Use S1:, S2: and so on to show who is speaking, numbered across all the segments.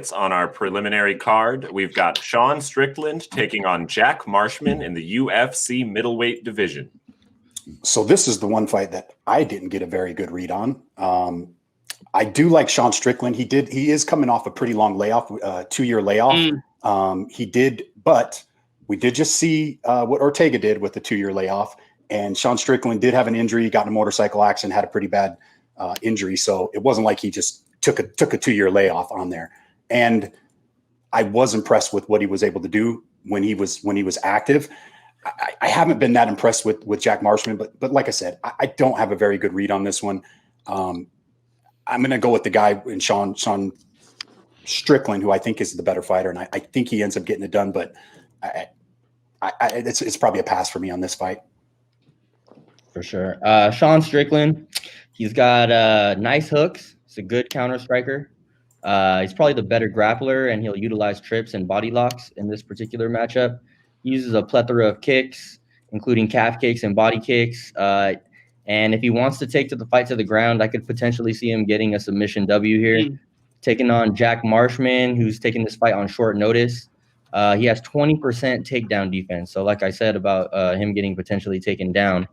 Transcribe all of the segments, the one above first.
S1: fights on our preliminary card. We've got Sean Strickland taking on Jack Marshman in the UFC middleweight division.
S2: So this is the one fight that I didn't get a very good read on. I do like Sean Strickland. He is coming off a pretty long layoff, 2-year layoff. But we did just see what Ortega did with the 2-year layoff. And Sean Strickland did have an injury, got in a motorcycle accident, had a pretty bad injury. So it wasn't like he just took a 2-year layoff on there. And I was impressed with what he was able to do when he was active. I haven't been that impressed with Jack Marshman, but like I said, I don't have a very good read on this one. I'm going to go with the guy in Sean Strickland, who I think is the better fighter, and I think he ends up getting it done. But it's probably a pass for me on this fight.
S3: For sure. Sean Strickland, he's got nice hooks. He's a good counter striker. He's probably the better grappler, and he'll utilize trips and body locks in this particular matchup. He uses a plethora of kicks, including calf kicks and body kicks. And if he wants to take the fight to the ground, I could potentially see him getting a submission W here. Taking on Jack Marshman, who's taking this fight on short notice. He has 20% takedown defense. So like I said about him getting potentially taken down,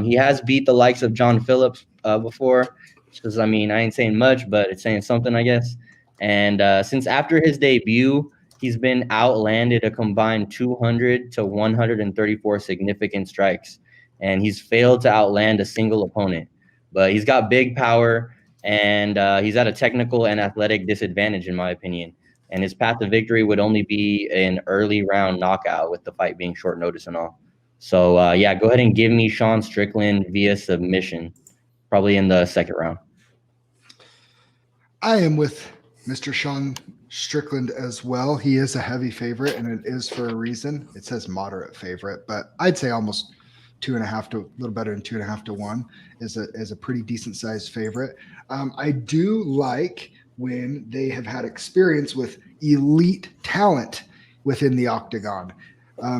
S3: he has beat the likes of John Phillips before. Because, I mean, I ain't saying much, but it's saying something, I guess. And since after his debut, he's been outlanded a combined 200 to 134 significant strikes. And he's failed to outland a single opponent. But he's got big power, and he's at a technical and athletic disadvantage, in my opinion. And his path to victory would only be an early round knockout with the fight being short notice and all. So, yeah, go ahead and give me Sean Strickland via submission, probably in the second round.
S4: I am with Mr. Sean Strickland as well. He is a heavy favorite, and it is for a reason. It says moderate favorite, but I'd say almost 2.5 to a little better than 2.5 to 1 is a pretty decent sized favorite. I do like when they have had experience with elite talent within the octagon.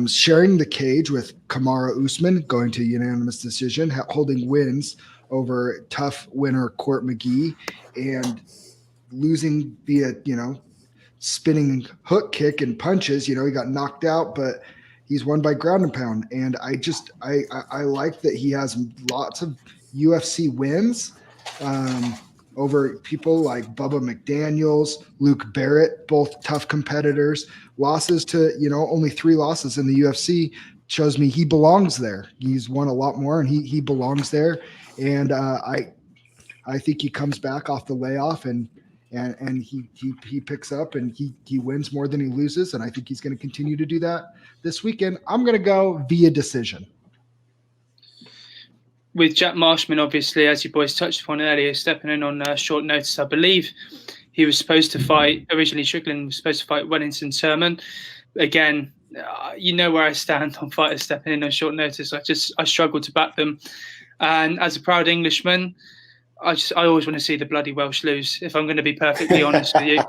S4: Sharing the cage with Kamaru Usman, going to unanimous decision, holding wins over tough winner Court McGee, and losing via, spinning hook kick and punches. He got knocked out, but he's won by ground and pound. And I like that he has lots of UFC wins over people like Bubba McDaniels, Luke Barrett, both tough competitors. Losses to, only 3 losses in the UFC shows me he belongs there. He's won a lot more, and he belongs there. And I think he comes back off the layoff and he picks up and he wins more than he loses. And I think he's going to continue to do that this weekend. I'm going to go via decision.
S5: With Jack Marshman, obviously, as you boys touched upon earlier, stepping in on short notice, I believe he was supposed to fight, originally Strickland was supposed to fight Wellington Turman. Again, you know where I stand on fighters stepping in on short notice. I struggle to back them. And as a proud Englishman, I always want to see the bloody Welsh lose, if I'm going to be perfectly honest with you.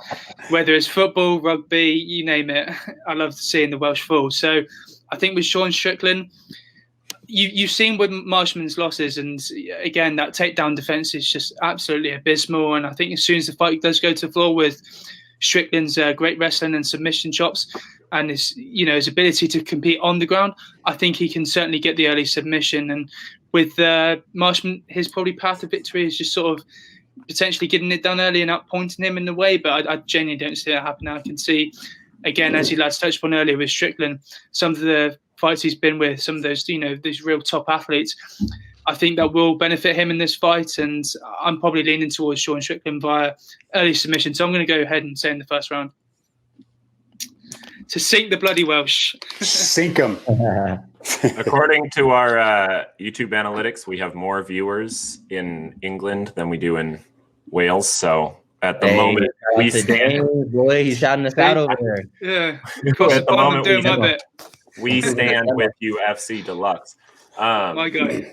S5: Whether it's football, rugby, you name it, I love seeing the Welsh fall. So I think with Sean Strickland, you've seen with Marshman's losses, and again, that takedown defense is just absolutely abysmal. And I think as soon as the fight does go to the floor with Strickland's great wrestling and submission chops and his ability to compete on the ground, I think he can certainly get the early submission. And with Marshman, his probably path to victory is just sort of potentially getting it done early and outpointing him in a way, but I genuinely don't see that happening. I can see, again, as you lads touched upon earlier with Strickland, some of the fights he's been with, some of those, these real top athletes, I think that will benefit him in this fight. And I'm probably leaning towards Sean Strickland via early submission. So I'm going to go ahead and say in the first round. To sink the bloody Welsh.
S2: Sink them.
S1: According to our YouTube analytics, we have more viewers in England than we do in Wales. So at the moment, we stand.
S3: Boy, he's shouting us out over there.
S5: Yeah.
S1: At the moment, we stand with UFC Deluxe.
S5: My God.